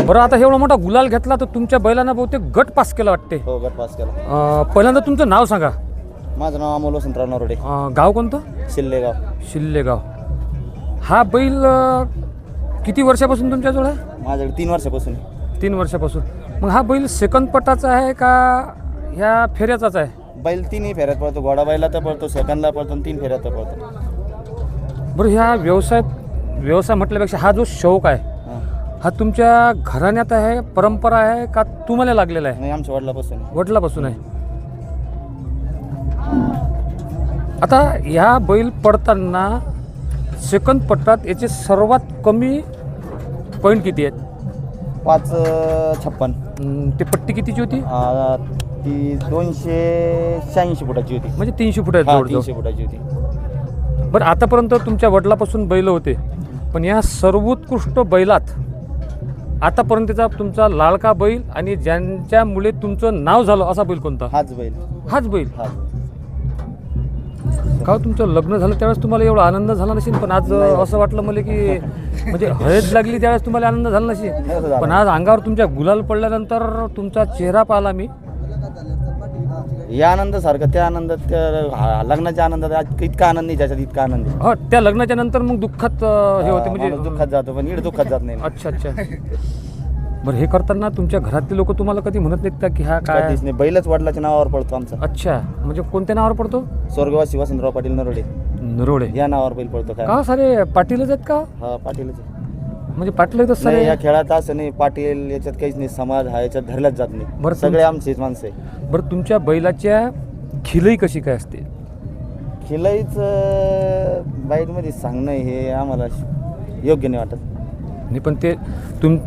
बरं, आता एवढा मोठा गुलाल घेतला तर तुमच्या बैलांना बहुतेक गट पास केला वाटते. हो, गट पास केला. पहिल्यांदा तुमचं नाव सांगा. माझं नाव अमोल वसंतराव नरोडे. गाव कोणतं? शिल्लेगाव. शिल्लेगाव. हा बैल किती वर्षापासून तुमच्याजवळ आहे? माझ्याकडे 3 वर्षापासून. 3 वर्षापासून. मग हा बैल सेकंड पटाचा आहे का ह्या फेऱ्याचाच आहे? बैल 3ही फेऱ्यात पळतो. घोडा बैला तर पळतो, सेकंदला पळतो, 3 फेऱ्यात तर पळतो. बरं, ह्या व्यवसाय म्हटल्यापेक्षा हा जो शौक आहे हा तुमच्या घराण्यात आहे, परंपरा आहे का तुम्हाला लागलेला आहे? नाही, आमच्या वडिलापासून आहे. आता ह्या बैल पडताना सेकंद पट्टात याचे सर्वात कमी पॉईंट किती आहेत? 5.56. ती पट्टी कितीची होती? ती 286 फुटाची होती. म्हणजे 300 फुटाची. 300 फुटाची होती. बरं, आतापर्यंत तुमच्या वडिलापासून बैल होते, पण या सर्वोत्कृष्ट बैलात आतापर्यंतचा तुमचा लाडका बैल आणि ज्यांच्यामुळे तुमचं नाव झालं असा बैल कोणता? हाच बैल. का तुमचं लग्न झालं त्यावेळेस तुम्हाला एवढा आनंद झाला नसेल, पण आज असं वाटलं मला की म्हणजे हळद लागली त्यावेळेस तुम्हाला आनंद झाला नसेल, पण आज अंगावर तुमच्या गुलाल पडल्यानंतर तुमचा चेहरा पाहिला मी. या आनंदासारखं त्या आनंदात, त्या लग्नाच्या आनंदात आज इतका आनंद नाही ज्याच्यात इतका आनंद आहे. हो, त्या लग्नाच्या नंतर मग दुःखात हे होते, म्हणजे दुःखात जातो, पण इकडे दुःखात जात नाही. अच्छा. बरं, हे करताना तुमच्या घरातले लोक तुम्हाला कधी म्हणत नाहीत का की हा काय? कधीच नाही. बैलच वडिलाच्या नावावर पळतो आमचा. अच्छा, म्हणजे कोणत्या नावावर पडतो? स्वर्गवासी वसंतराव पाटील नरोडे या नावावर बैल पळतो. का सारे पाटीलच आहेत का? हा, पाटीलच. म्हणजे पाटील तर नाही, सारे या खेळात असं नाही. पाटील याच्यात काहीच नाही. समाज हा याच्यात धरल्याच जात नाही. बरं, सगळे आमचेच माणसं आहे. बरं, तुमच्या बैलाच्या खिलई कशी काय असते? खिलाईच बाईकमध्ये सांगणं हे आम्हाला योग्य नाही वाटत. नाही, पण ते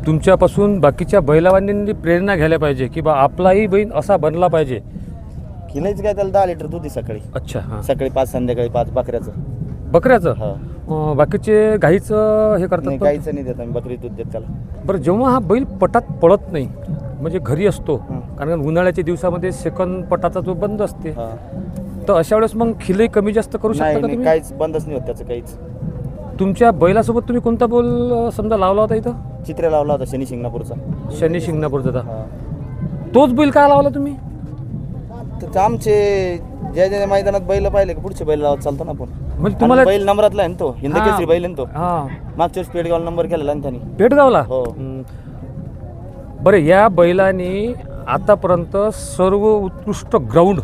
तुमच्यापासून बाकीच्या बैलावांनी प्रेरणा घ्यायला पाहिजे की बा आपलाही बैल असा बनला पाहिजे. खिलाईच काय, त्याला 10 लिटर दूध आहे सकाळी. अच्छा. हां, सकाळी 5, संध्याकाळी 5. बकऱ्याचं. हा. बाकीचे गाईचं हे करतात? गाईचं नाही देत आम्ही, बकरी दूध देत त्याला. बरं, जेव्हा हा बैल पटात पळत नाही म्हणजे घरी असतो, कारण उन्हाळ्याच्या दिवसामध्ये सेकंद पटाचा जो बंद असते, तर अशा वेळेस मग खिलई कमी जास्त करू शकता का तुम्ही? काहीच बंदच नाही होत त्याचं काहीच. तुमच्या बैलासोबत तुम्ही कोणता बैल समजा लावला होता इथं? चित्रे लावला होता शनी शिंगणापूरचा. शनी शिंगणापूरचा. तोच बैल काय लावला तुम्ही? तर आमचे ज्या मैदानात बैल पाहिले की पुढचे बैल लावत चालतो ना आपण. म्हणजे तुम्हाला बैल नंबरातला आहे ना तो, हिंदकेसरी बैल आहे ना तो. हां, मागच्या वेळेस पेडगाव नंबर केलेला ना त्यांनी. पेडगावला? हो. बरं, या बैलांनी आतापर्यंत सर्व उत्कृष्ट ग्राउंड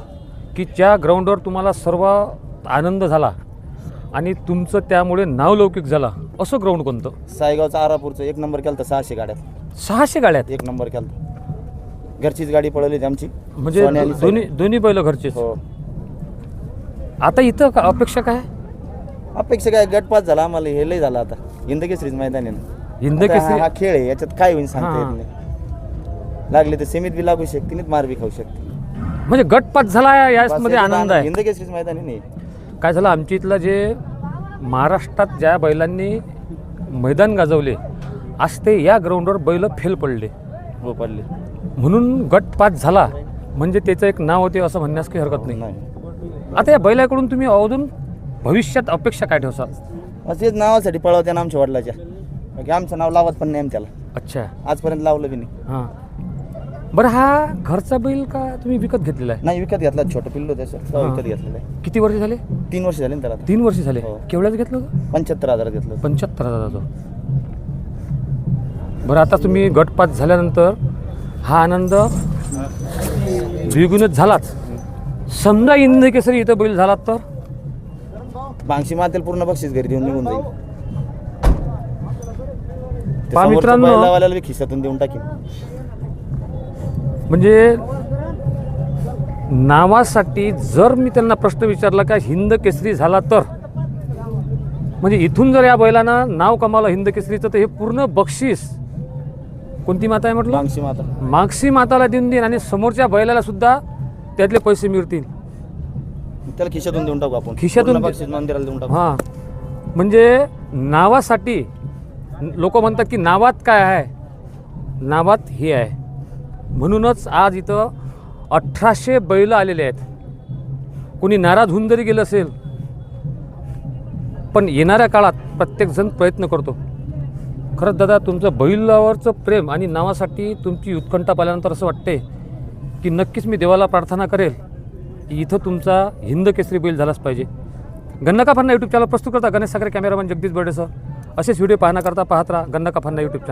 की ज्या ग्राउंडवर तुम्हाला सर्व आनंद झाला आणि तुमचं त्यामुळे नावलौकिक झाला असं ग्राउंड कोणतं? सायगावचं आरापूरचं 1 नंबर केलं 600 गाड्यात. 600 गाड्यात 1 नंबर केलं. घरचीच गाडी पळवली होती आमची. म्हणजे दोन्ही बैल घरचेच. हो. आता इथं का अपेक्षा काय? अपेक्षा काय, गटपास झाला आम्हाला, हे लय झालं आता. हिंदकेसरीच मैदान आहे ना. हिंदकेसरी हा खेळ आहे, याच्यात काय होईल सांगता येत नाही. लागले तर सीमित बी लागू शकते, नाही मार बी खाऊ शकते. म्हणजे गटपास झाला यामध्ये आनंद आहे. हिंदकेसरीच मैदान आहे नाही. काय झालं, आमच्या इथलं जे महाराष्ट्रात ज्या बैलांनी मैदान गाजवले आज ते या ग्राउंडवर बैल फेल पडले. हो, पडले. म्हणून गट पास झाला म्हणजे त्याचं एक नाव होते असं म्हणण्यास काही हरकत नाही. आता या बैलाकडून तुम्ही अजून भविष्यात अपेक्षा काय ठेवसाल? असेच नावासाठी पळवते ना आमच्या वडिलाच्या, की आमचं नाव लावत पण नाही त्याला. अच्छा. आजपर्यंत लावलं बी नाही. हां. बरं, हा घरचा बैल का तुम्ही विकत घेतलेला आहे? नाही, विकत घेतला. छोटं पिल्लो त्याचं विकत घेतलेलं आहे. किती वर्ष झाले? 3 वर्ष झाले ना त्याला. 3 वर्ष झाले. हो. केवढ्याच घेतलं होतं? 75,000 घेतलं. 75,000. बरं, आता तुम्ही गटपास झाल्यानंतर हा आनंद द्विगुणित झालाच. समजा हिंदकेसरी इथं बैल झाला तर बांगशी मातेल पूर्ण बक्षीस घरी देऊन निघून जाईल. मित्रांनो, बैलावाल्याला बी खिशातून देऊन टाकीन. म्हणजे नावासाठी जर मी त्यांना प्रश्न विचारला का हिंदकेसरी झाला तर, म्हणजे इथून जर या बैलांना नाव कमावलं हिंदकेसरीचं तर हे पूर्ण बक्षीस कोणती माता आहे म्हटलं? बांगशी माता. मागशी माताला देऊन देईन आणि समोरच्या बैलाला सुद्धा त्यातले पैसे मिळतील. त्याला खिशातून देऊन टाकू आपण. खिशातून बक्षीस मंदिराला देऊन टाकू. हां, म्हणजे नावासाठी लोक म्हणतात की नावात काय आहे, नावात हे आहे. म्हणूनच आज इथं 1800 बैल आलेले आहेत. कोणी नाराज होऊन जरी गेलं असेल, पण येणाऱ्या काळात प्रत्येकजण प्रयत्न करतो. खरंच दादा, तुमचं बैलावरचं प्रेम आणि नावासाठी तुमची उत्कंठा पाहिल्यानंतर असं वाटते की नक्कीच मी देवाला प्रार्थना करेल की इथं तुमचा हिंद केसरी बैल झालाच पाहिजे. गन्ना का फन्ना यूट्यूब चॅनल प्रस्तुत करता गणेश साखरे, कॅमेरामॅन जगदीश बर्डेसह. असेच व्हिडिओ पाहण्याकरता पाहत राहा गन्ना का फन्ना यूट्यूब चॅनल.